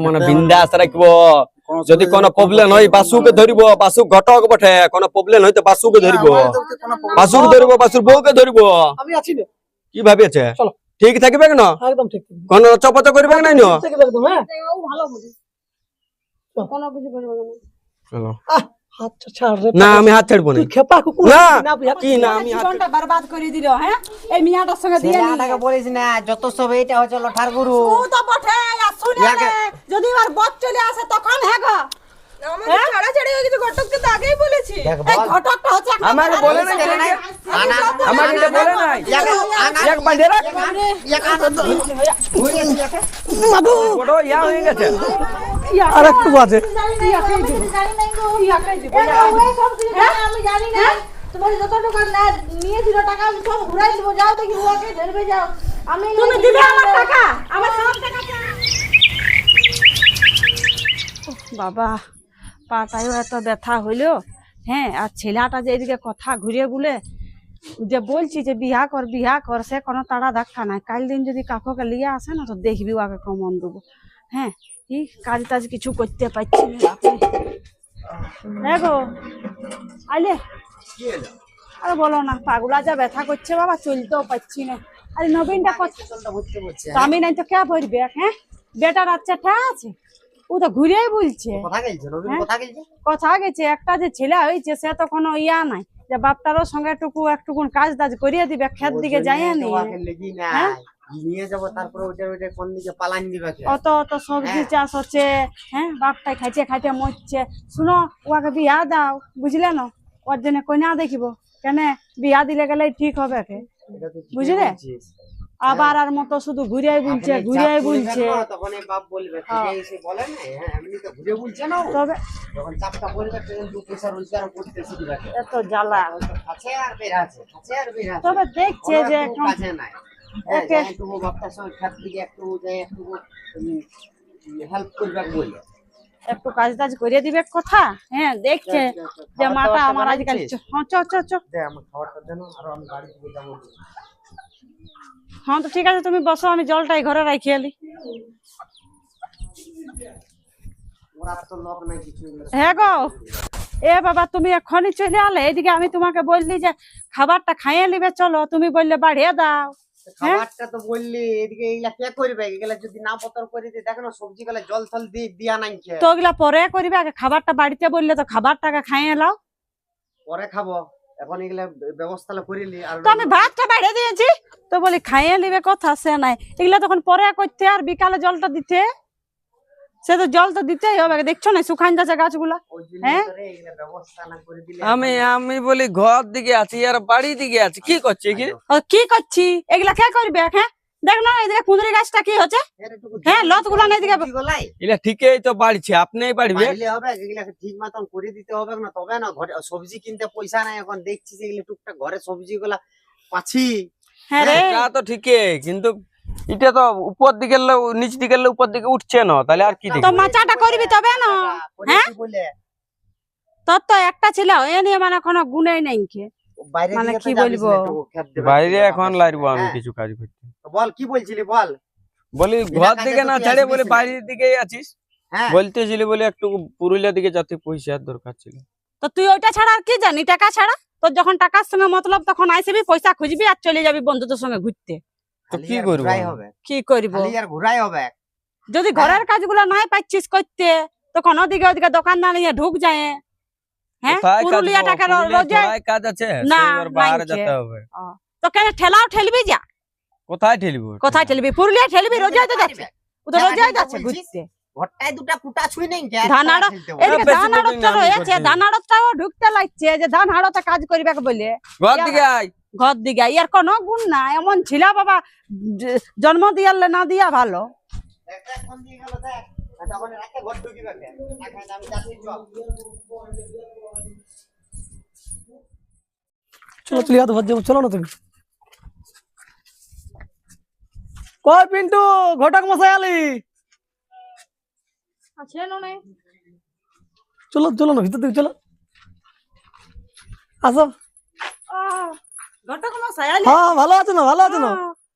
মানে বিন্দাস রাখবো। যদি কোনো প্রবলেম হয় বাসুকে ধরিব, বাসু ঘটক বটে, কোনো প্রবলেম হইতো বাসুকে ধরিব, বাসুকে ধরিব, বাসুর বউকে ধরিব। আমি আছি না, কি ভাবিছে? চলো ঠিক থাকবে না, একদম ঠিক কোন চপচ করবে না। একদম হ্যাঁ ভালো বুঝি কোনো কিছু করবে না। চলো আচ্ছা ছাড় রে না, আমি হাত ছাড়বো না। তুই খেপা কুকুর না না কি না, আমি হাত জীবনটা বরবাদ করে দিল। হ্যাঁ এই মিয়াটার সঙ্গে দিয়ে ছেলেটাকে বলিস না, যত সব এটা হচ্ছে লঠার গুরু। ও তো বটে শুনে নে, যদি আর বট চলে আসে তখন হ্যাঁ গো আমাদের ছাড়াছাড়ি হয়ে গেছে। ঘটককে তো আগেই বলেছি। এই ঘটকটা হচ্ছে একটা আমাকে বলে না, আমাকে এটা বলে না। এক বাঁধে রাখ, বড় ইয়া হয়ে গেছে। আর একটু বাজে আমি জানি না তোমার যত টাকা না নিয়েছিল টাকা আমি সব ঘুরাই দেবো। যাও দেখি ওকে ধরবে যাও। আমি তুমি দিবে আমার টাকা, আমার সব টাকা। বাবা পাটায়ও এত ব্যথা হইলো। হ্যাঁ আর ছেলেটা যে এদিকে কথা ঘুরিয়ে বলে যে বলছি যে বিহা কর, সে কোনো তাড়া ধাক্কা নাই। কাল দিন যদি কাকুকে লিয়ে আসে না তো দেখবি ওকে কমন দেবো। হ্যাঁ এই কাজ টাজ কিছু করতে পারছি না। হ্যাঁ গো আইলে আরে বলো না, পাগুলা যা ব্যথা করছে বাবা, চলতেও পারছি না। আরে নবীনটা তো আমি নাই তো কে ভরবে? হ্যাঁ বেটার বাচ্চাটা আছে, ও তো ঘুরেই বলছে কথা গেছে। একটা যে ছেলে হয়েছে সে তো কোনো ইয়া নাই যে বাপটারও সঙ্গে একটুকুন কাজ টাজ করিয়ে দিবে, ক্ষেত দিকে যাইনি। হ্যাঁ নিয়ে যাবো, তারপরে ওইটা কোন দিকে পালান দিবে। অত অত সবজি চাষ হচ্ছে। হ্যাঁ বাপটাই খাইতে খাইতে মরছে। শুনো ওকে বিয়া দাও, বুঝলে না? ওর জন্য কন্যা দেখিব কেন? বিয়া দিলে গেলে ঠিক হবে কে, বুঝলে? আবার আর মতো শুধু ঘুরিয়ে বলছে তখন এই বাপ বলবে এসে বলে না, হ্যাঁ এমনি তো ঘুরে বলছে না। তবে যখন চাপটা পড়বে তখন দু পয়সা রোজগার করতে শিখবে। এত জ্বালা আছে আর বের আছে, আছে আর বের আছে। তবে দেখছে যে এখন কাছে নাই একটু বাপটার সঙ্গে খাত দিকে একটু হেল্প করবে বলে একটু কাজ টাজ করিয়ে দিবে কথা। হ্যাঁ দেখছে যে মাটা আমার আজকাল খাবারটা দেন আর আমি গাড়ি থেকে যাবো। হ্যাঁ তো ঠিক আছে, তুমি বসো, আমি জলটাই ঘরে রাখি এলি। হ্যাঁ গো এ বাবা তুমি এখনই চলে আলে এদিকে। আমি তোমাকে বললি যে খাবারটা খাইয়ে নিবে, চলো তুমি বললে বাড়িয়ে দাও। খাবারটা তো বললি এদিকে এইগুলা কে করবে? এগুলা যদি না পতর করে দিই, দেখো না সবজি গুলা জল থল দিয়া নাই। তো ওগুলা পরে করবে, আগে খাবারটা বাড়িতে বললে তো খাবারটাকে খাইয়ে নাও। পরে খাবো, এখন এগুলা ব্যবস্থা করিলি। আর তো আমি ভাতটা বাইরে দিয়েছি, তো বলি খাইয়ে নিবে কথা সে নাই। এগুলা তখন পরে করতে আর বিকালে জলটা দিতে, সে তো জল তো দিতেই হবে। দেখছো না শুকান যাচ্ছে গাছগুলা। হ্যাঁ আমি বলি ঘর দিকে আছি আর বাড়ি দিকে আছি, কি করছি কি করছি? এগুলা কে করবে? হ্যাঁ দেখ না এদিকে কুঁদরি গাছটা কি হচ্ছে। হ্যাঁ লত গুলা নেই দিকে এগুলা ঠিকই তো বাড়ছে, আপনিই বাড়বে হবে। এগুলা ঠিক মতন করে দিতে হবে না, তবে না ঘরে সবজি কিনতে পয়সা নাই। এখন দেখছি যে এগুলা টুকটাক ঘরে সবজি গুলা পাচ্ছি। হ্যাঁ রে তা তো ঠিকই, কিন্তু এটা তো উপর দিকে নিচ দিকে উপর দিকে উঠছে না, তাহলে আর কি তো মাচাটা করবি তবে না। হ্যাঁ তোর তো একটা ছিল এ নিয়ে মানে কোনো গুণই নাই। মানে কি বলবো, বাইরে এখন লাগবো আমি কিছু কাজ করতে। বল কি বলছিলি বল। বলি ঘর দিকে না ছাড়ে বলে বাইরের দিকেই আছিস। বলতেছিলি বলে একটু পুরুলিয়া দিকে যেতে পয়সার দরকার ছিল। তো তুই ওইটা ছাড়া আর কি জানি? টাকা ছাড়া তোর যখন টাকার সঙ্গে মতলব তখন আইসবি, পয়সা খুঁজবি আর চলে যাবি বন্ধুদের সঙ্গে ঘুরতে। তো কি করবো? কি করবো? ঘুরাই হবে। যদি ঘরের কাজগুলো নাই পাচ্ছিস করতে তখন ওদিকে ওদিকে দোকানদার নিয়ে ঢুক যায়। হ্যাঁ পুরুলিয়া টাকা কাজ আছে না বাইরে যেতে হবে। তো কেন ঠেলাও ঠেলবি? যা কোথায় ঠেলবি? কোথায় ঠেলবি? পুরুলিয়া ঠেলবি। রোজাই তো যাচ্ছে, ও তো রোজাই যাচ্ছে ঘুরতে। ঘরটায় দুটা কুটা ছুঁই নেই। ধান আড়তটা রয়েছে, ধান আড়তটাও ঢুকতে লাগছে যে ধান আড়তে কাজ করবে বলে। ঘর দিকে আয়, ঘর দিকে ইয়ার কোনো গুণ না। এমন ছিল বাবা, জন্ম দিয়ালে না দিয়া ভালো। চলো চলে যাবো, চলো না তুমি। কই পিন্টু, ঘটক মশাই আলি? আছে না নাই? চলো চলো না ভিতর দিকে চলো, আসো। ঘটক মশাই আলি? হ্যাঁ ভালো আছো না? ভালো আছো না?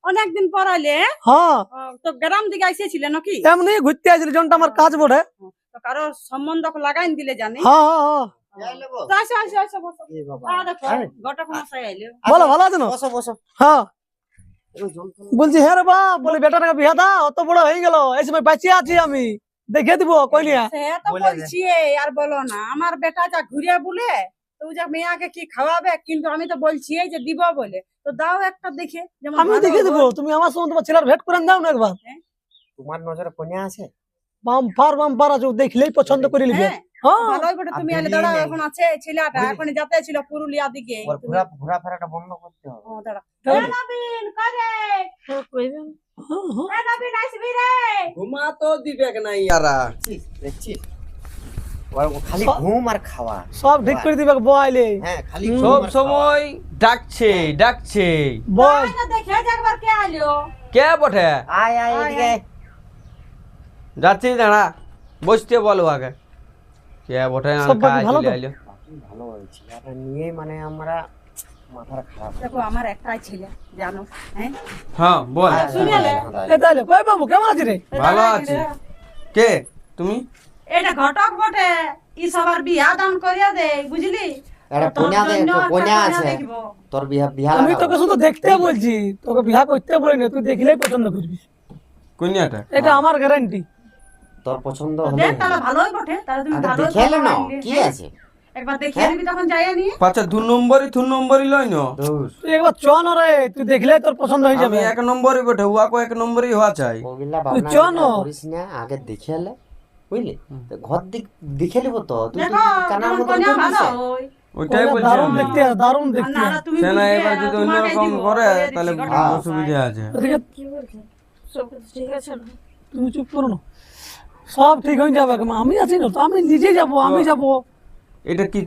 ও অনেকদিন পর আইলে হ্যাঁ তো গ্রাম দিকে আইসেছিলে নাকি এমনি ঘুরতে আসছিল জনটা আমার কাজ বটে। তো কারো সম্বন্ধ লাগাইন দিলে জানি হ্যাঁ হ্যাঁ হ্যাঁ তো আসো আসো আসো বসো দেখো ঘটক মশাই আইলে বলো ভালো আছে না? বসো বসো হ্যাঁ একটু জল ফল। বলছি হ্যাঁ রে বাপ, বলে বেটাটাকে বিয়া দা, অত বড় হয়ে গেল, এই সময় বাঁচিয়ে আছি আমি, দেখে দিব কইলিয়া। সে তো বলে দে। বলছি আর বলো না, আমার বেটা যা ঘুরে বলে তো যা মেয়াকে কি খাওয়াবে, কিন্তু আমি তো বলছি এই যে দিব বলে, তো দাও একটা দেখে যেমন আমি ভালো দেখে দিব, হয়। তুমি আমার সঙ্গে তোমার ছেলের ভেট করে দাও না একবার। তোমার নজরে কন্যা আছে? বাম্পার আছে, দেখলেই পছন্দ করে নিবে। হ্যাঁ, হ্যাঁ ভালোই বটে, তুমি আর এলে বেরিয়ে দাঁড়াও, নেই। এখন আছে ছেলেটা, বুঝলি? এখন যাতে ছিল পুরুলিয়া দিকে ওর ঘোরাফেরাটা বন্ধ করতে হবে। ও দাঁড়া হ্যাঁ। এ নবীন করে হ্যাঁ, হ্যাঁ। এ নবীন আসবি রে ঘুমা তো দিবে না ইয়ারা। দেখছিস দেখছিস ওর খালি সব- ঘুম আর খাওয়া। সব ঠিক করে দিবে বয়লে হ্যাঁ খালি হুম। ঘুম সব আর খাওয়া। সময় ডাকছে ডাকছে। বয়। না দেখে যে একবার কে আইলো কে বটে? আয় আয় এদিকে। যাচ্ছি দাঁড়া, বসতে বলো আগে। কে বটে? সব বাকি ভালো তো? আইলো। বাকি ভালো হয়েছে, এটা নিয়ে মানে আমরা মাথাটা খারাপ। দেখো আমার একটাই ছেলে জানো, হ্যাঁ হ্যাঁ বল। শুনে লে। এ তাইলে কই বাবু কেমন আছিস রে? ভালো আছি। কে তুমি? এটা ঘটক বটে, ই সবার বিয়া দান করিয়া দে, বুঝলি? একটা তো তোর কন্যা দে, জন্য তো একটা কন্যা কন্যা আছে। দেখবো। তোর বিয়া বিয়া আমি লাগাবো। তোকে শুধু দেখতে বলছি, তোকে বিয়া করতে বলি না, তুই দেখলেই পছন্দ করবি, কন্যাটা? এটা আমার গ্যারান্টি। তোর পছন্দ তো হলে দেখ তাহলে ভালোই বটে, তাহলে তুমি আগে ভালোই দেখে এলে না ভালো কি হ্যাঁ, আছে। একবার দেখিয়ে দিবি তখন যাইয়া নিয়ে। পাঁচা দু নম্বরই লই ন। দূর তুই একবার চ না রে, তুই দেখলে তোর পছন্দ হয়ে আমি যাবে। এক নম্বরই বটে, উয়াকো এক নম্বরই হওয়া চাই। ওগুলা তুই ভাবনা চ না। চিন্তা করিস না, আগে দেখে এলে বুঝলি, তো ঘর দেখে নিব তো তুই দেখো কানার তোমার মতো কন্যা ভালো করছিস। হয়। ওইটাই ওরা বলছি দারুণ আমি। দেখতে, দারুণ আর দেখতে। না তুমি সে না বুঝবে, এবার যদি তোমাকে অন্যরকম দিব, করে করে দিচ্ছি, তাহলে ঘটক মশাই। অসুবিধা আছে। ওদিকে কি বলছে সব কিছু ঠিক আছে না? তুমি চুপ করো না, সব ঠিক হয়ে যাবে। আমি আছি না তো, আমি নিজে যাব, আমি যাব। এটা কি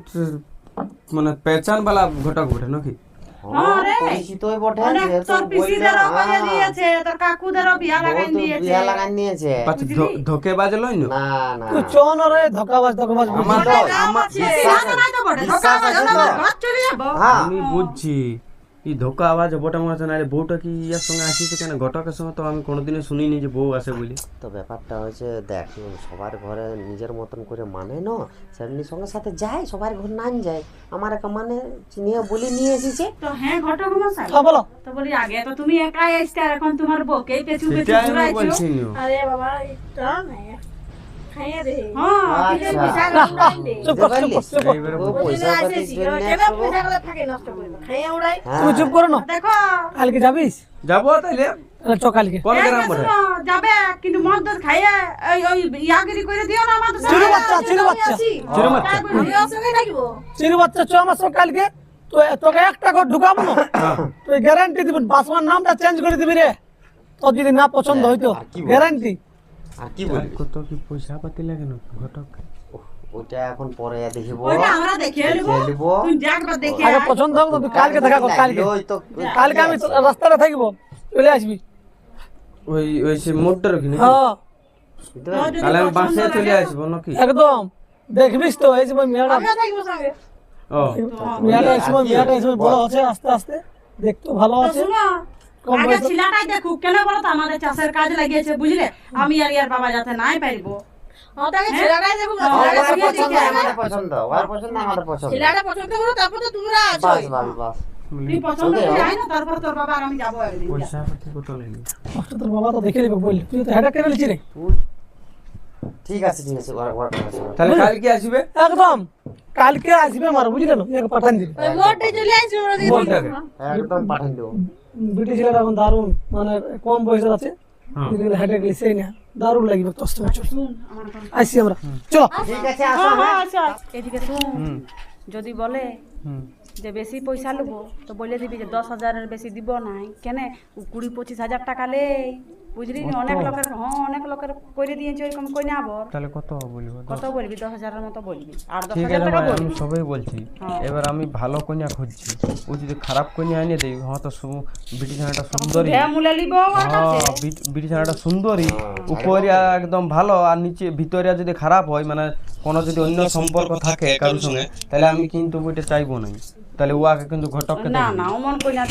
মানে পেছান বালা ঘটক বটে নাকি? হ্যাঁ রে। পরিচিতই বটে, অনেক যেহেতু তোর বললে, পিসিদেরও করে হ্যাঁ, দিয়েছে, তোর কাকুদেরও বিয়া লাগাই বহুত দিয়েছে। বিয়া লাগান দিয়েছে। পাঁচা বুঝলি? ধোকে বাজে লই ন। না না তুই চ না রে, ধোকাবাজ ধোকাবাজ আমার বুঝলি? তো আমার আমার আছে, বিশ্বাস জানো না তো বটে, বিশ্বাস ধোকা আছে বাজে, তো? আমার ঘর চলে যাবো। হ্যাঁ আমি বুঝছি এই ধোকা আওয়াজ বটে মনে হচ্ছে না রে। বউটা কি ইয়ার সঙ্গে আসিছে কেন? ঘটকের সঙ্গে তো আমি কোনোদিনই শুনিনি যে বউ আসে বলে। তো ব্যাপারটা হয়েছে দেখ, সবার ঘরে নিজের মতন করে মানে না, সেমনি সঙ্গে সাথে যায়, সবার ঘর নান যায়, আমার একটা মানে চিনিয়ে বলি নিয়ে এসেছে। তো হ্যাঁ ঘটক মশাই, হ্যাঁ বলো। তো বলি আগে তো তুমি একাই আসতে, আর এখন তোমার বউকে পেছু পেছু সেটাই আমি ঘুরাইছো। বলছি না। আরে বাবা এটা না খাইয়ে দে হ্যাঁ ঠিক আছে, আচ্ছা। পয়সা উড়াই দে চুপ কর, চুপ কর, চুপ কর। এইবারে ও বল। পয়সা আসে পাতির জন্য কেন একশো- পয়সা গুলো থাকে নষ্ট করবে খাইয়ে উড়াই তুমি চুপ করো না, দেখো কালকে যাবিস? যাবো তাইলে তাহলে চ কালকে। কোন এই গ্রাম যে বটে? শুনো, যাবে কিন্তু মদ দদ খাইয়ে ওই ইয়াগিরি করে দিও না আমাদের চিরু সাথে। বাচ্চা, চিরু বাচ্চা, চিরু বাচ্চা? তাই বলি। আমি ওর সঙ্গে থাকবো চিরু বাচ্চা, চ আমার সঙ্গে কালকে। তো তোকে একটা ঘর ঢুকাবো না, তুই গ্যারান্টি দিবেন, বাসমার নামটা চেঞ্জ করে দিবি রে, তোর যদি না পছন্দ হইতো, আর কি বলবো? গ্যারান্টি। আর কি বলবি, কত কি পয়সা পাতি লাগে না ঘটক? ওটা এখন পরে দেখিব। ওইটা আমরা দেখে নেব, দেখে নিবো। তুই একবার দেখে আগে আয়। পছন্দ হবে তো তুই কালকে দেখা কর, কালকে। ওই তো কালকে আমি তো রাস্তাটা থাকবো, চলে আসবি। ওই ওই সে মোটর কি নাকি? হ্যাঁ বুঝতে পারলি? তাহলে আমি বাসে চলে আসবো নাকি? একদম, দেখবিস তো এই সময় মেয়েটা, আমিও থাকবো সঙ্গে ও মেয়েটা এই সময়, মেয়েটা এই সময় বড় আছে আস্তে আস্তে, দেখতে ভালো তো আছে। শুনো, কম আগে বয়সে- ছেলেটাই দেখুক, কেন বলো তো, আমাদের চাষের কাজ লাগিয়েছে বুঝলে, আমি আর ইয়ার বাবা যাতে নাই পারবো। তাকে ছেলেটাই দেখুন না, হ্যাঁ, ছেলেটা ওর দেখে পছন্দ দেখে আমাদের পছন্দ, ওর পছন্দ আমাদের পছন্দ। ছেলেটা পছন্দ করো, তারপর তো তোমরা আছো বাস বাস বাস। তুই পছন্দ ওকে, করে আয় না, তারপর তোর বাবা আর আমি যাবো একদিন। পয়সা পাতি কত লাগে? কষ্ট তোর বাবা তো দেখে নেবে বললি, তুই তো হেডা কেন নিচ্ছি রে। ঠিক আছে ঠিক আছে, ওর কথা শোনো। তাহলে কালকে আসবে? একদম কালকে আসবে আমার, বুঝলি না, একে পাঠান দিবি। ওই মোটে চলে আসছে ওরা দিকে বলটাকে? একদম পাঠান দেবো। ব্রিটিশ ছেলেরা এখন দারুণ, মানে কম বয়সের আছে, হ্যাঁ। হেডে গেলে সেই না, দারুণ লাগবে তোর সঙ্গে। চল আমার কথা। আসছি আমরা, চলো। ঠিক আছে আসো। হ্যাঁ, হ্যাঁ, আচ্ছা, এদিকে শুন, হুম যদি বলে হুম। যে বেশি পয়সা নেবো, তো বলে দিবি যে 10,000-এর বেশি দিব নাই, কেন 20-25 হাজার টাকা লে, বুঝলি নি, অনেক লোকের, হ্যাঁ অনেক লোকের করে দিয়েছে ওইরকম কই না আবার। তাহলে কত বলবো? কত বলবি? 10,000-এর মতো বলবি, আর ঠিক 10,000 আছে টাকা ভাই, আমি বলবি। সবাই বলছি। হ্যাঁ। এবার আমি ভালো কন্যা খুঁজছি, ও যদি খারাপ কন্যা এনে দেয়, হ্যাঁ তো ব্রিটিশানাটা সুন্দরী, ভ্যা মুলে লিব ওর কাছে। হ্যাঁ ব্রিটিশানাটা সুন্দরী, উপরে একদম ভালো, আর নিচে ভিতরে যদি খারাপ হয়, মানে কোনো যদি অন্য সম্পর্ক থাকে কারোর সঙ্গে, তাহলে আমি কিন্তু ওইটা চাইবো না। তা তাহলে উয়াকে কিন্তু ঘটককে না দেখবি। না অমন কইনা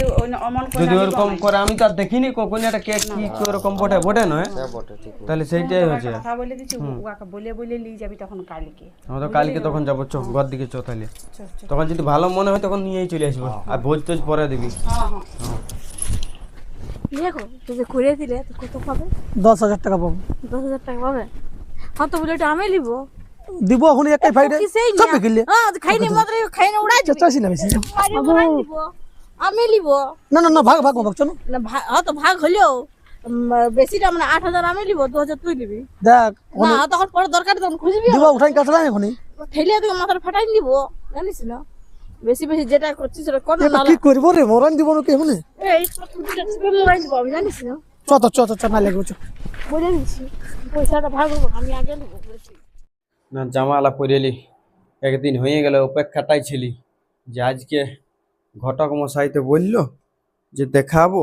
অমন যদি কইনা ওরকম করে আমি তো আর দেখিনি কইনাটা কে কি ওরকম বটে বটে নয়, হ্যাঁ বটে ঠিক বলেছিস। তাহলে সেইটাই হচ্ছে। কথা বলে দিছি উয়াকে বলে নিয়ে যাবি তখন কালকে। আমরা তো কালকে তখন যাবো, চ ঘর দিকে চ তাহলে। চল, চল। তখন যদি ভালো মনে হয় তখন নিয়েই চলে আসবো, আর ভোজ টোজ পরে দিবি। হ্যাঁ হ্যাঁ দেখো যদি ঘুরে দিলে তো কত পাবে? 10,000 টাকা পাবো। 10,000 টাকা পাবে? হ্যাঁ তো বলে এটা আমি লিব। দিব এখন একাই ফাইডে কিসেই সব না? বিকিলে হ্যাঁ খাইনি মাত্র খাইনি উড়াই দিবি। চাইছি না বেশি। আমি লিব। না না না ভাগ ভাগ ভাগ চলো। না হ্যাঁ তো ভাগ হলেও বেশিটা মানে 8,000 আমি লিব, 2,000 তুই লিবি। দেখ না তখন পরে দরকার তখন খুঁজবি। দিব উঠাই কাছলা এখনই। ঠেলিয়ে তোকে মাথার ফাটাই নিব, জানিস না? বেশি বেশি যেটা করছিস সেটা কর এটা না। কি করব রে মরান দিব না কেমনে? এই মোবাইল দিব আমি, জানিস না? চ না লাগবে চ। বলে দিচ্ছি পয়সাটা ভাগ হবো, আমি আগে নেবো বেশি। না জামালা পরেলি, একদিন হয়ে গেল অপেক্ষাটাই ছিলি যে আজকে ঘটক মশাইতে বললো যে দেখাবো।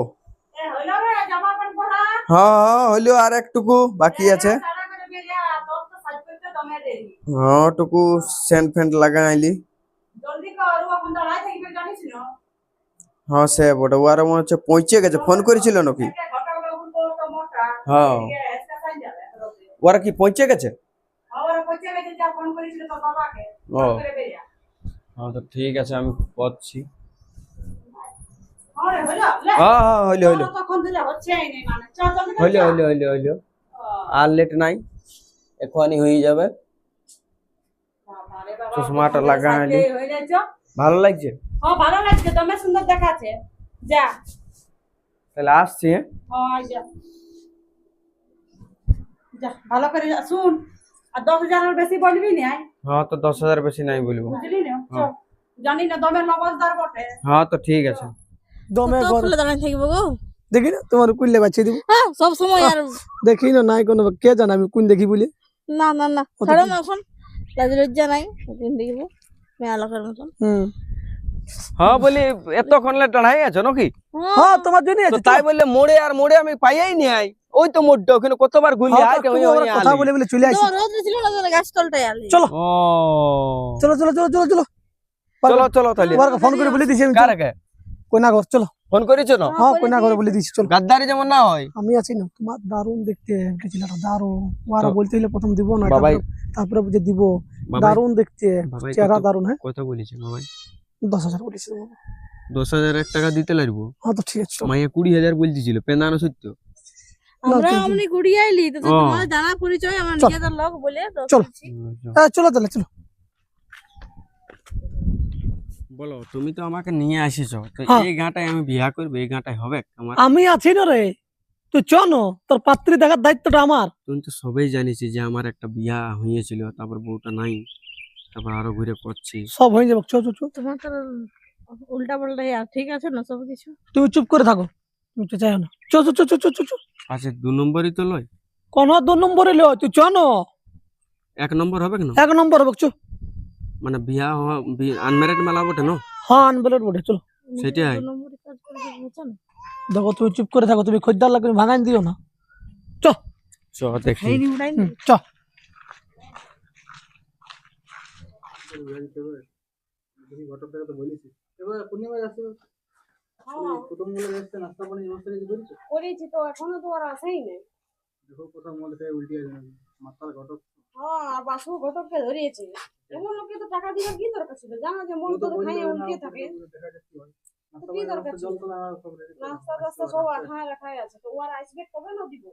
হ্যাঁ হইলো, আর একটুকু বাকি আছে। হ্যাঁ টুকু সেন্ট ফেন্ট লাগাইলি। হ্যাঁ সে বটে, ওয়ার মনে হচ্ছে পৌঁছে গেছে, ফোন করেছিল নাকি? হ্যাঁ ওরা কি পৌঁছে গেছে? ও হ্যাঁ তো ঠিক আছে, আমি পড়ছি। হ্যাঁ হ্যাঁ হইলো হইলো হইলো হইলো হইলো হইলো, আর লেট নাই, এখনই হয়ে যাবে। চশমাটা লাগাইলি, ভালো লাগছে? ভালো লাগছে, দমে সুন্দর দেখাচ্ছে। যা তাহলে আসছি। যা যা ভালো করে শুন, আর 10,000 বেশি বলবি না। হ্যাঁ তো 10,000 বেশি নাই বলবো। বুঝলি না? চল, জানি না দমের নবজদার বটে। হ্যাঁ তো ঠিক আছে। দমে তো ঘর খুলে দাঁড়াই থাকবো গো। দেখি না তোমার কুইলে বাচ্চা দিব। হ্যাঁ সব সময় আর দেখি না নাই কোনো কে জানে আমি কোন দেখি বলি। না না না ছাড়ো না এখন, লাজ লজ্জা নাই, কোন দেখবো মেয়া লোকের মতন। হ্যাঁ বলি এতক্ষণ টাড়াই আছো নাকি? হ্যাঁ তোমার জন্য তো আছে তাই বললে মোড়ে আর মোড়ে আমি পাইয়াই নি আই, ওই তো মোড়টা ওখানে কতবার ঘুরলি আই কেউ কথা বলে বলে চলে আসি। তো রোদ ছিল না তো গাছ তলটাই আলি। চলো ও চলো চলো চলো চলো চলো চলো চলো তাহলে। ওরা ফোন করে বলে দিছি আমি। কার আগে কোনা ঘর চলো। ফোন করেছো না? হ্যাঁ কোনা ঘরে বলে দিছি চলো। গাদ্দারি যেমন না হয়। আমি আছি না, তোমার দারুণ দেখতে একটা ছেলেটা দারুণ। ওরা তো- বলতে হলে প্রথম দিব না, বাবাই তারপরে বুঝে দিব। বাবাই দারুণ দেখতে, বাবাই চেহারা কত- দারুণ। হ্যাঁ কথা বলেছে বাবাই? 10,000 বলেছি। 10,000 টাকা দিতে লাগবো। হ্যাঁ তো ঠিক আছে চলো। মাইয়া 20,000 বলতেছিল, পেনানো সত্য? আমরা আমনি গুড়ি আইলি তো ও। তোমার জানা পরিচয় আমার চল। নিজেদের লোক বলে তো চল। বলছি। হ্যাঁ চলো তাহলে চলো। বলো, তুমি তো আমাকে নিয়ে আসিছো, তো হ্যাঁ। এই গাঁটায় আমি বিয়া করবো, এই গাঁটায় হবে আমার? আমি আছি না রে, তুই চলো, তোর পাত্রী দেখার দায়িত্বটা আমার। তুমি তো সবাই জানিস যে আমার একটা বিয়া হয়েছিল, তারপর বউটা নাই, তারপর আরো ঘুরে করছি। সব হয়ে যাবে, চল চল চল। তোমার তো উল্টা পাল্টা আর ঠিক আছে না সব কিছু। তুমি চুপ করে থাকো, তুমি তো চাই না। চল চল চল চল চল চল। আচ্ছা 2 নম্বরই তো লয়, কোন 2 নম্বরে লো, তুই চলো। 1 নম্বর হবে কেন? 1 নম্বর হবে চল। মানে বিয়া হওয়া আনম্যারিড মেলা বটে না? হ্যাঁ আনবেলেট বটে চলো। সেটাই। 2 নম্বরের কাজ করে বুঝছো না? দেখো তুমি চুপ করে থাকো, তুমি খদ্দার লাগবে ভাঙাই দিও না। চ চ দেখি। খাইনি উড়াই নি। চ। করেছি তো এখনো তো আর আসেই নাই। হ্যাঁ আর বাসু ঘটককে ধরিয়েছে। এমন লোকে তো টাকা দিবার কি দরকার ছিল? জানা যে মন তো খাইয়ে উল্টে থাকে। তো কি দরকার ছিল? নাস্তা টাস্তা সব খায় রাখাই আছে, তো ওর আসবে কবে না দিব?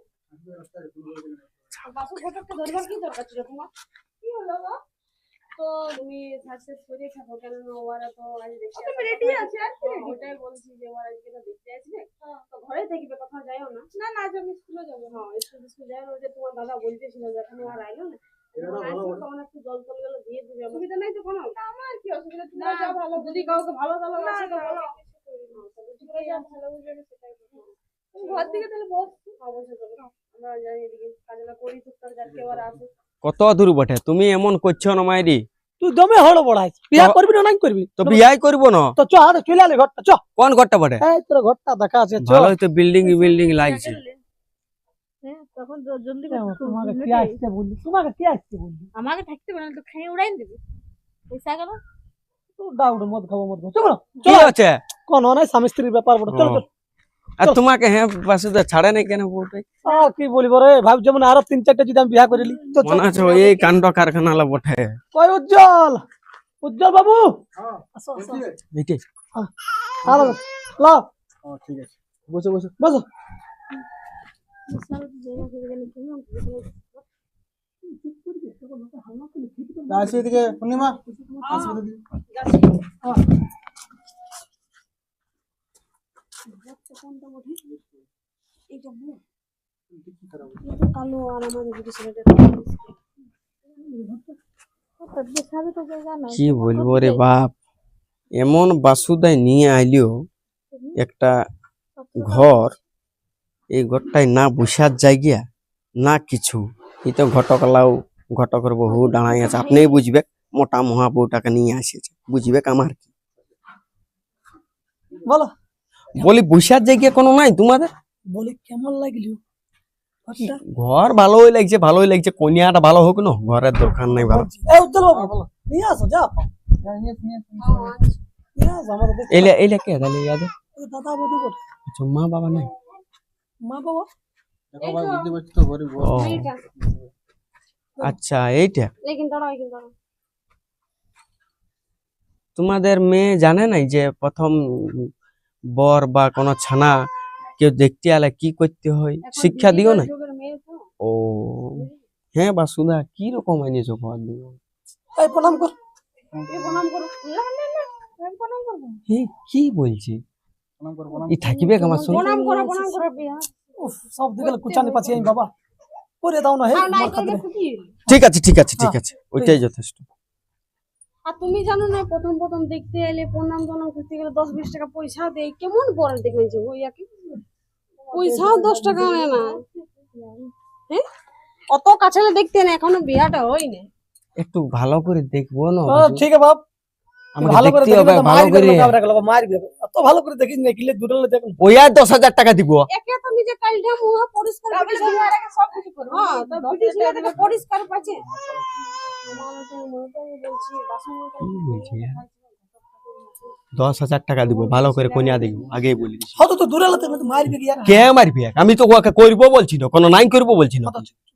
বাসু ঘটককে ধরবার কি দরকার ছিল তোমার? কি হলো গো? তো তুমি সাকসেস করে থাকো কেন? ওরা তো আজ দেখতে তুমি রেডি আছে আর কি? ওটাই বলছি যে ওরা আজকে তো দেখতে আসবে, তো ঘরে থাকবে, কথা যাইও না। না না আজ আমি স্কুলে যাবো। হ্যাঁ স্কুল যাই না, ওই যে তোমার দাদা বলতেছিল যখন আর আইলো না, তখন একটু জল টল গুলো দিয়ে দিবে। অসুবিধা নাই তো কোনো? আমার কি অসুবিধা, তুমি যা ভালো, যদি কাউকে ভালো ভালো লাগে তো বলো। ভালো বুঝবে সেটাই তুমি ঘর দিকে তাহলে বসছি। অবশ্যই যাবো, আমরা যাই এদিকে কাজটা করি টুকটাক, যাকে ওরা আসে। কত দূর বটে, তুমি এমন করছো না মাইরি? তুই দমে হড় বড়াই, বিয়া করবি না নাই করবি? তো বিয়াই করবো না। তো চ আরে চলে আলে ঘরটা চ। কোন ঘরটা বটে? এই তোর ঘরটা দেখা আছে চ। ভালোই তো বিল্ডিং বিল্ডিং লাগছে। হ্যাঁ তখন তো জলদি তোমাকে কি আসছে বললি? তোমাকে কি আসছে বললি? আমাকে থাকতে বলে তো খাই উড়াই দিবি পয়সা গেল। ডাউট মদ খাবো চলো কি আছে কোন নাই স্বামী স্ত্রীর ব্যাপার বড় চলো চলো আর তোমাকে হ্যাঁ বাসুদা ছাড়ে নাই কেন বউটাই কি বলিব রে ভাব যেমন আরো 3-4টা যদি আমি বিয়া করিলি তো মনে আছে এই কাণ্ড কারখানা লা বটে ওই উজ্জ্বল উজ্জ্বল বাবু আসো আসো এইটাই হ্যালো লাও ঠিক আছে বসে বসে বসো আসো এদিকে পূর্ণিমা আসো এদিকে কালো আর আমাদের ছেলেটা কি বলবো রে বাপ এমন বাসুদাই নিয়ে আইলিও একটা ঘর এই ঘরটাই না বসার জায়গা না কিছু এই তো ঘটকলাও ঘটকের বহু দাঁড়াই আছে আপনিই বুঝবে মোটা মহা বউটাকে নিয়ে আসেছে বুঝবে আমার কি বলো বলি বসার জায়গা কোনো নাই তোমাদের বলি কেমন লাগলো ঘর ভালোই লাগছে কনিয়াটা ভালো হোক না ঘরের দরকার নাই ভালো এই উজ্জ্বল বাবু নিয়ে আসো যা নিয়ে আসো আমাদের এলে কে তাহলে ইয়াদের দাদা বৌদি কোথায়? আচ্ছা মা বাবা নাই মা বাবা দেখো ভাই বুঝতে পারছি তো গরিব ও আচ্ছা এইটা লেকিন দাঁড়াও তোমাদের মেয়ে জানে নাই যে প্রথম বর বা কোনো ছানা কেউ দেখতে আলে কি করতে হয় শিক্ষা দিও না মেয়ে তো ও হ্যাঁ বাসুদা কি রকম এনেছো ঘর দিও এই প্রণাম কর প্রণাম করো না আমি প্রণাম করবো কি বলছি প্রণাম কর প্রণাম ই থাকিবে আমার সঙ্গে প্রণাম করো বিয়া উফ সব দিকে কুচানি পাচ্ছি আমি বাবা করে দাও না হে না মার খাতে ঠিক আছে ওইটাই যথেষ্ট আর তুমি জানো না প্রথম দেখতে এলে প্রণাম করতে গেলে 10-20 টাকা পয়সা দেয় কেমন বড় দেখেছে ওইয়াকে পয়সাও 10 টাকা আনে না হ্যাঁ অত কাছে দেখতে না এখনো বিয়াটা হয়নি একটু ভালো করে দেখবো না ঠিক আছে বাপ আমাকে ভালো করে দেখতে হবে ভালো করে মারবে এত ভালো করে দেখিস না কিলে দুটালে দেখুন ওই আর 10,000 টাকা দিব একে তো নিজে কালটা মুহ পরিষ্কার করে সব কিছু করবে হ্যাঁ তো ভিডিও ছিল থেকে পরিষ্কার পাচ্ছে আমার তো মনে বলছি বাসন কি বলছি 10,000 টাকা দিব ভালো করে কনিয়া দেখবো আগেই বলি দিছি হয়তো তো দূরে লাগতে তো মারবে কি কে মারবি আমি তো ওকে করবো বলছি না কোনো নাই করবো বলছি না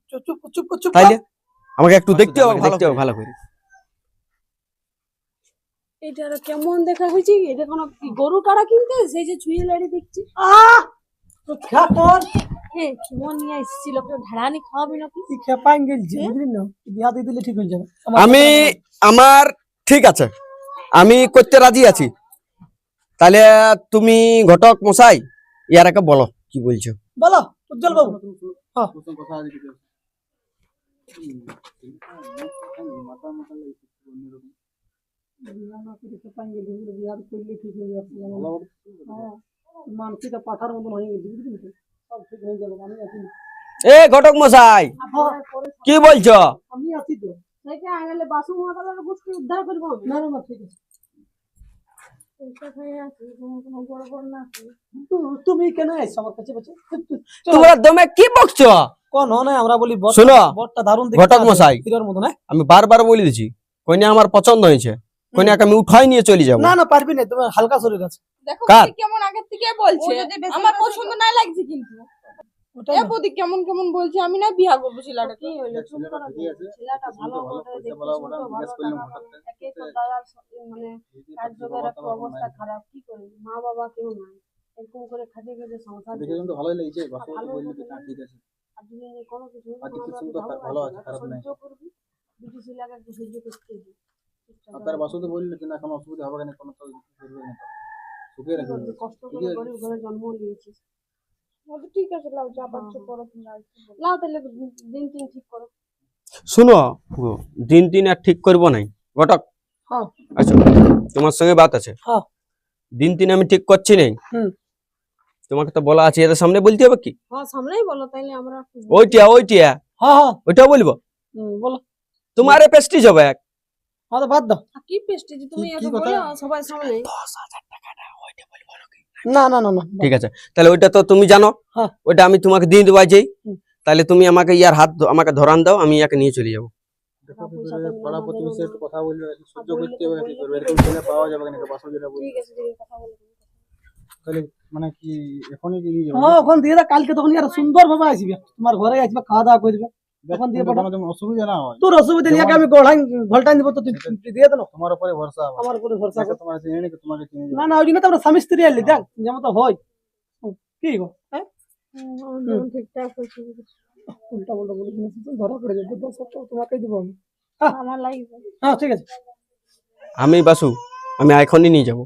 চুপ চুপ চুপ চুপ তাইলে আমাকে একটু দেখতে হবে ভালো করে এটা আর কেমন দেখা হয়েছে এটা কোনো কি গরু কারা কিনতে সেই যে ছুঁয়ে লাড়ি দেখছি তো খা কর হ্যাঁ কেমন নিয়ে এসেছিল ঢাড়ানি খাওয়াবি নাকি কি খেপাইন গেলছে বুঝলি না বিয়া দিয়ে দিলে ঠিক হয়ে যাবে আমি আমার ঠিক আছে আমি করতে রাজি আছি তাহলে তুমি ঘটক মশাই ইয়ারাকে বলো কি বলছো বলো উজ্জ্বল বাবু হ্যাঁ প্রথম কথা আছে কিছু মাথা মাথা লাগছে অন্যরকম মানসিকটা পাঠার মতন হয়ে গেছে বুঝলি তো সব ঠিক হয়ে যাবে আমি আছি এ ঘটক মশাই কি বলছো আমি আছি তো সেটা আনলে বাসু মহাকালের বুঝকে উদ্ধার করবো না না না ঠিক আছে তুমি কেন আইছো আমার কাছে বাচ্চা তোমরা দমে কি বকছো কোন হয় আমরা বলি শোনো, বটটা দারুণ ঘটক মশাই। হিরোর মতন হ্যাঁ আমি বারবার বলে দিছি কন্যা আমার পছন্দ হয়েছে কন্যাকে আমি উঠাই নিয়ে চলে যাবো না না পারবি না তোমার হালকা শরীর আছে দেখো কার? বৌদি কেমন আগের থেকে বলছে আমার পছন্দ না লাগছে কিন্তু ওটাই এ না। বৌদি কেমন কেমন বলছে আমি না বিয়া করবো ছেলেটাকে কি হইলো চুপ করো ছেলেটা ভালো করে দেখতে বলা শুনতে বলা ভালো জিজ্ঞেস করলাম টাকা হঠাৎ করে। একে তো দাদার মানে কার্যকর একটা অবস্থা খারাপ কি করি মা বাবা কেউ নাই এরকম করে খাটে খেটে সংসার দেখে কিন্তু ভালোই লাগছে বাসু ভালো বললি করে তো ঠিক আছে আর দুনিয়ায় কোনো কিছু আর কিছু আমরা শুনতে ভালো আছে, খারাপ নাই। সহ্য করবি দুটো ছেলেকে একটু সহ্য করতে দিই আর তার বাসু তো বললি যে না কোনো অসুবিধা হবে না কোনো তো করবে না সুখে রাখবে কষ্ট করে গরিব ঘরে জন্ম নিয়েছিস বলছে ঠিক আছে লাও যা পারছো করো তোমরা লাও তাহলে দিন তিন ঠিক করো শুনো দিন দিন আর ঠিক করবো নাই ঘটক হ্যাঁ। আচ্ছা তোমার সঙ্গে বাত আছে হ্যাঁ। দিন দিন আমি ঠিক করছি নাই হুম। তোমাকে তো বলা আছে এদের সামনে বলতে হবে কি হ্যাঁ সামনেই বলো তাইলে আমরা ওইটা হ্যাঁ হ্যাঁ ওইটা বলবো বলো তোমারে পেস্টিজ হবে এক হ্যাঁ তো বাদ দাও কি পেস্টি যে তুমি কি এত কথা? বলো সবাই সামনে 10,000 টাকাটা ওইটা বলবো নাকি? না না না না ঠিক আছে তাহলে ওইটা তো তুমি জানো হ্যাঁ। ওইটা আমি তোমাকে দিয়ে দেবো যাই হুম। তাহলে তুমি আমাকে ইয়ার হাত আমাকে ধরান দাও আমি ইয়াকে নিয়ে চলে যাবো দেখো কি করে পাড়া প্রতিবেশী একটু কথা বলবে, সহ্য করতে হবে, কি করবে, এরকম ছেলে পাওয়া যাবে না, বাসু যেটা বলি। ঠিক আছে, ঠিক আছে, কথা বলে দিন। তাহলে মানে কি এখনই কি নিয়ে যাবো? হ্যাঁ ওখান দিয়ে কালকে তখন আর সুন্দর ভাবে আসবে, তোমার ঘরে আসবে, খাওয়া দাওয়া করবে। তখন দিয়ে কিন্তু কোনো যেন অসুবিধা না হয়, তোর অসুবিধা নেই, আমি গোড়াই ঘোলটাই দিব, তো তুই দিয়ে দেন। তোমার উপরে ভরসা আমার। আমার উপরে ভরসা কর। তোমার চিনি নাকি তোমাকে চিনি না না, ওই জন্য তো আমরা স্বামী স্ত্রী এলি, দেখ যেমন তো হয়। কি গো হ্যাঁ, ঠিকঠাক হয়েছে। উল্টা উল্টা বলে ধরা পড়ে যাবে, তোমাকেই দিব আমি। আমার লাগবে। হ্যাঁ ঠিক আছে, আমি বাসু, আমি এখনই নিয়ে যাব।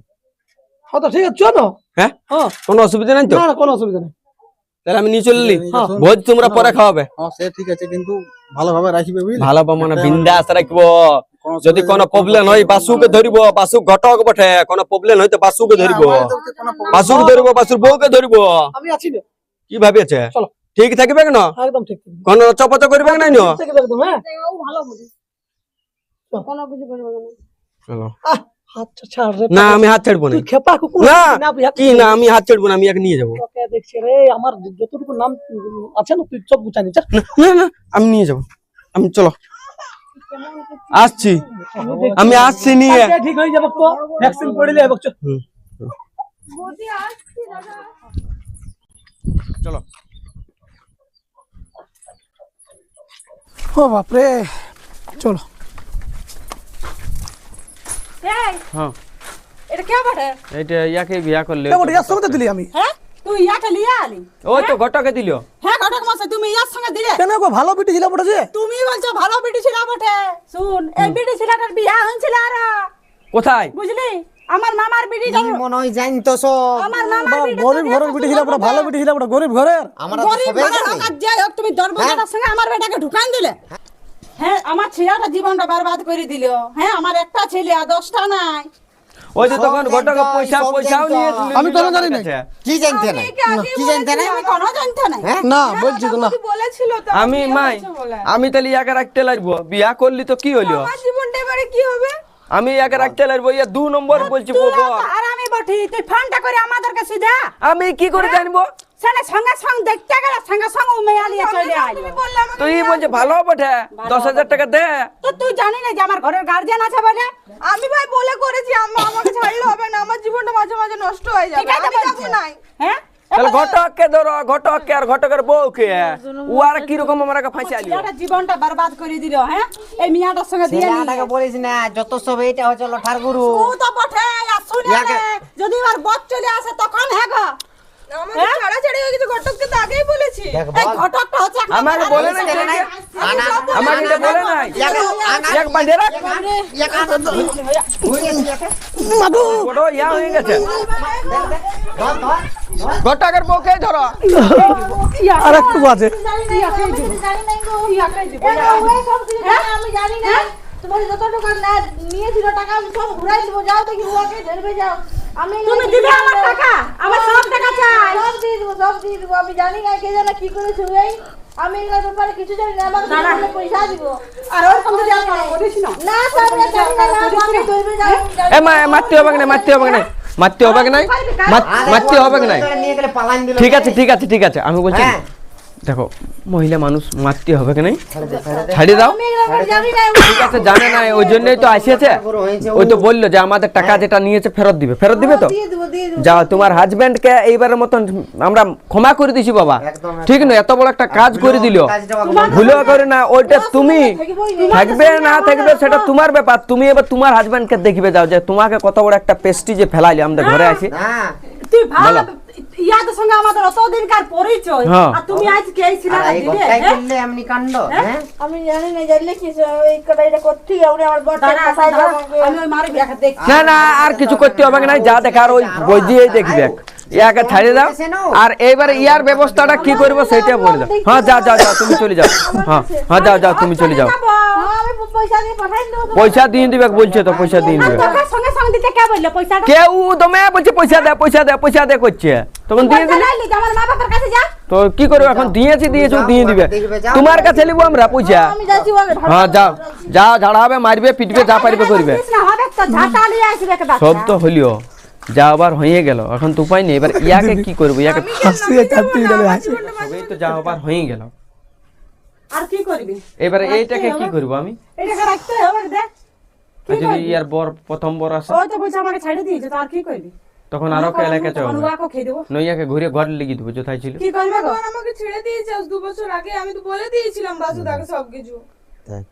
হ্যাঁ তো ঠিক আছে, চলো। হ্যাঁ, হ্যাঁ কোনো অসুবিধা নাই তো? না না, কোনো অসুবিধা নেই। তাহলে আমি নিয়ে চললি, হ্যাঁ। ভোজ তোমরা পরে খাওয়াবে। হ্যাঁ সে ঠিক আছে, কিন্তু ভালোভাবে রাখবে বুঝলি। ভালো মানে বিন্দাস রাখবো। কোনো যদি কোনো প্রবলেম হয় বাসুকে ধরিব, বাসু ঘটক বটে, কোনো প্রবলেম হইতো বাসুকে ধরিব, বাসুকে ধরিব, বাসুর বউকে ধরিব। আমি আছি না, কি ভাবিছে? চলো। ঠিক থাকবে কেন? একদম ঠিক ঠিক কোন চপচ করবে না? ঠিক আছে, একদম। হ্যাঁ ও ভালো হবে, কোনো কিছু করবে না। চলো। আচ্ছা ছাড় রে, না আমি হাত ছাড়বো না। তুই খেপা কুকুর না, না, কি না, আমি হাত ছাড়বো না, আমি একে নিয়ে যাবো। তোকে দেখছি রে, আমার যতটুকু নাম আছে না, তুই সব গুছানি। না না, আমি নিয়ে যাবো, আমি চলো আসছি, আমি আসছি নিয়ে। ঠিক হয়ে যাবে তো, ভ্যাকসিন পড়িলে হবে। হুম, বৌদি আসছি দাদা। চলো। ও বাপরে, চলো। এই হ্যাঁ, এটা কে বটে? এইটা ইয়াকে বিয়া করলে। কেমন ইয়ার সঙ্গে দিলি আমি? হ্যাঁ তুই ইয়াকে লিয়ে আলি? ওই তো ঘটকে দিল। হ্যাঁ ঘটক মশাই, তুমি ইয়ার সঙ্গে দিলে? কেন গো, ভালো বিটি ছিল বটে যে। তুমি বলছো ভালো বেটি ছিল বটে। শুন, এই বেটি ছেলেটার বিয়া হয়েছিল আর কোথায়? বুঝলি, আমার মামার বেটি মনে হয় জানতো সব। আমার মামার বেটি গরিব ঘরের বিটি ছিল বটে, ভালো বিটি ছিল বটে, গরিব ঘরের। আমরা তো গরিব সবাই ঘরের জানি। হোক আর যাই হোক, তুমি দরবাজাটার সঙ্গে আমার বেটাকে ঢুকান দিলে। হ্যাঁ আমার ছেলেটা জীবনটা বরবাদ করে দিল। হ্যাঁ আমার একটা ছেলে আর 10টা নাই। ওই যে তখন সব ঘটকে জানতো, পয়সাও সব নিয়ে জানতো। আমি তো জানি না। কি জানতে না? কি জানতে না? আমি কোনো জানতো না। না বলছি তো না, বলেছিল তো আমি মাই, আমি তাহলে ইয়াকে রাখতে লাগবো। বিয়া করলি তো কি হইলো? জীবনটা এবারে কি হবে? আমি ইয়াকে রাখতে লাগবো, ইয়া 2 নম্বর বলছি বউকে। আর আমি বটি তুই ফোনটা করে আমাদের কাছে যা। আমি কি করে জানবো? সেটা সঙ্গে সঙ্গে দেখতে গেলে সঙ্গে সঙ্গে মেয়া নিয়ে চলে আইলো। তুই বলছে ভালো বটে, 10,000 টাকা দে। তো তুই জানি না যে আমার ঘরের গার্জিয়ান আছে বলে? আমি ভাই বলে করেছি, আম্মা আমাকে ছাড়লে হবে না, আমার জীবনটা মাঝে মাঝে নষ্ট হয়ে যাবে। আমি যাবো না। হ্যাঁ তাহলে ঘটককে ধরো, ঘটককে আর ঘটকের বউকে। ও আর কি রকম আমাকে ফাঁসাইলো? ছেলেটা জীবনটা বরবাদ করে দিল। হ্যাঁ এই মিয়াটার সঙ্গে দিয়ে নিয়ে। ছেলেটাকে বলিস না, যত সব এটা হচ্ছে লঠার গুরু। ও তো বটে, আর শুনে ইয়াকে- নে, যদি আর বদ চলে আসে তখন হ্যাঁ গো। আমাদের ছাড়াছাড়ি হয়ে গেছে, ঘটককে তো আগেই বলেছি। দেখ এই বল। ঘটকটা হচ্ছে একটা আমাকে বলে নাই, আনা আমাকে এটা বলে নাই। এক বাঁধে রাখ, বড় ইয়া হয়ে গেছে। ঘটকের বউকে ধরো। আর একটু আছে। আমি জানি না, তোমার যত টাকা না নিয়েছিল টাকা আমি সব ঘুরাই দিব। যাও দেখি ওকে ধরবে, যাও। আমি তুমি দিবে আমার টাকা, আমার সব টাকা চাই। সব দিয়ে দিব, সব দিয়ে দিব। আমি জানি না কে জানে কি করেছে ওই। আমি এগুলোর ব্যাপারে কিছু জানি না, আমাকে শুধু পয়সা দিব। আর ওর সঙ্গে যাও কেন বলিস না? না স্যার, আমি জানি না, আমাকে ধরবে, যাও। এ মা, মারতে হবে না, মারতে হবে না, মারতে হবে না, মারতে হবে না। নিয়ে গেলে পালান দিল। ঠিক আছে ঠিক আছে ঠিক আছে, আমি বলছি হ্যাঁ। দেখো মহিলা মানুষ মারতে হবে কি নাই, ছাড়িয়ে দাও। আমি এগুলোর ব্যাপারে জানি না। ঠিক আছে, জানে না, ওই জন্যই তো আসিয়েছে। ওই তো বললো যে আমাদের টাকা যেটা নিয়েছে ফেরত দিবে, ফেরত দিবে তো। দিয়ে দিব, দিয়ে দিব। যাও, তোমার হাজবেন্ড কে এইবারের মতন আমরা ক্ষমা করে দিছি বাবা। একদম, ঠিক না, এত বড় একটা কাজ করে দিল, ভুলেও করে না। ওইটা তুমি থাকবে না থাকবে সেটা তোমার ব্যাপার। তুমি এবার তোমার হাজবেন্ড কে দেখবে, যাও যে তোমাকে কত বড় একটা পেস্টিজে ফেলাইলে আমাদের ঘরে আসি। হ্যাঁ। তুই ভালো ইয়াদের সঙ্গে আমাদের অতদিনকার পরিচয়, হ্যাঁ। আর তুমি আজকে এই আর ছেলেটা এই দিবে। কথাই হ্যাঁ? করলে এমনি কাণ্ড। হ্যাঁ। আমি জানি না, জানলে কি এই কটাইটা করতে আমরা আমার বড় দাঁড়া, কথাই দাঁড়া, আমাকে আমি ওই মারে বিয়াকে দেখছি। না না, আর কিছু করতে হবে না, যা দেখার ওই বইজিয়েই দেখবে। ইয়াকে ছাড়িয়ে দাও, আর এইবারে ইয়ার ব্যবস্থাটা কি করবো সেটা বলে দাও। হ্যাঁ যাও যাও যাও, তুমি চলে যাও। হ্যাঁ হ্যাঁ যাও যাও, তুমি চলে যাও। হ্যাঁ, আমি পয়সা দিয়ে পাঠাই দেব। পয়সা দিয়ে দিবে বলছে তো, পয়সা দিয়ে আর দিবে। তোকে সঙ্গে সঙ্গে দিতে কে বললো পয়সাটা? কেউ দমে বলছে পয়সা দে পয়সা দে পয়সা দে করছে, তখন দিয়ে পয়সা দিলে লাইলি যে আমার মা বাবার কাছে যা। তো কি করবো? এখন দিয়েছি দিয়েছি, দিয়ে দিবে। তোমার কাছে নিবো আমরা পয়সা। আমি যাচ্ছি ওকে ধর। হ্যাঁ যাও যাও, ঝাড়াবে মারবে পিটবে যা পারবে করবে। কৃষ্ণ হবে তো ঝাঁটা নিয়ে আসবে কে বাচ্চা। সব তো হলিও, যা আবার হয়ে গেল, এখন তো উপায় নেই। এবার ইয়াকে কি করবো? ইয়াকে হাসি চাপতে গেলে হাসি। সবই তো যা আবার হয়ে গেল। আর কি করবি? এবারে এইটাকে কি করবো আমি? এটাকে রাখতে হবে দেখ। আর যদি ইয়ার বর প্রথম বর আসে ওই তো বলছে আমাকে ছেড়ে দিয়েছে, তো আর কি করবি? তখন আরো কে এলাকা চাও অনুবাকও খেয়ে দেবো। নইয়াকে ঘুরে ঘর লিখে দেবো কোথায় ছিল। কি করবে গো? ভগবান আমাকে ছেড়ে দিয়েছে আজ 2 বছর আগে, আমি তো বলে দিয়েছিলাম বাসুদাকে সবকিছু। দেখ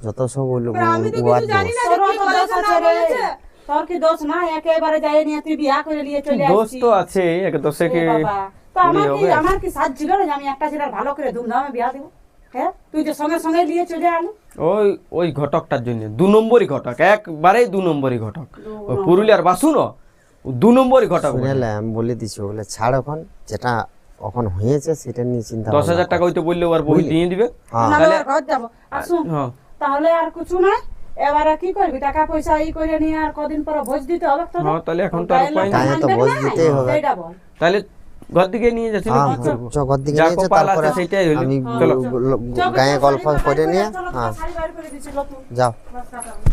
যত সব ওই লোক এবার আমি তো ওয়ার কিছু জানি দোষ। না যে তোরও কি তো দোষ বলেছে না আছে রে। বলেছে। তোর কি দোষ না? একেবারে যাই নিয়ে তুই বিয়া করে নিয়ে চলে দোষ আসছিস। তো আছে, এক দোষে এ কি বাবা, তো আমার কি হবে? আমার কি সাজ ছিল না যে আমি একটা ছেলের ভালো করে ধুমধামে বিয়া দেবো? হ্যাঁ, তুই যে সঙ্গে সঙ্গে নিয়ে চলে আলো। ওই ওই ঘটকটার জন্য 2 নম্বরই ঘটক, একবারেই 2 নম্বরই ঘটক। ওই পুরুলিয়ার বাসুন 2 নম্বরই ঘটক। শুনেলে আমি বলে দিছি ওগুলো ছাড়, এখন যেটা এখন হয়েছে সেটা নিয়ে চিন্তা 10,000 টাকা হইতে বললে ওর বই দিয়ে দিবে। না তাহলে ঘর যাবো। আর শুন, হ্যাঁ তাহলে আর কিছু নাই। এবারে কি করবি? টাকা পয়সা ই করে নিয়ে আর কদিন পরে ভোজ দিতে হবে তোদের? হ্যাঁ, তাহলে এখন তো আর গায়ের উপায় লোক নাই। তাহলে তো মানবে ভোজ না? দিতেই হবে। সেইটা বল। তাহলে ঘর দিকে নিয়ে যাচ্ছি হ্যাঁ কি করবো? ঘর দিকে যা নিয়েছে, কপাল আছে তারপরে সেইটাই হইলো। আমি চলো চল, গায়ে শাড়ি গল্প বাইর করে নিয়ে চলো, হ্যাঁ শাড়ি বাইর করে দিচ্ছি, নতুন। যাও। বাস কাটাবো।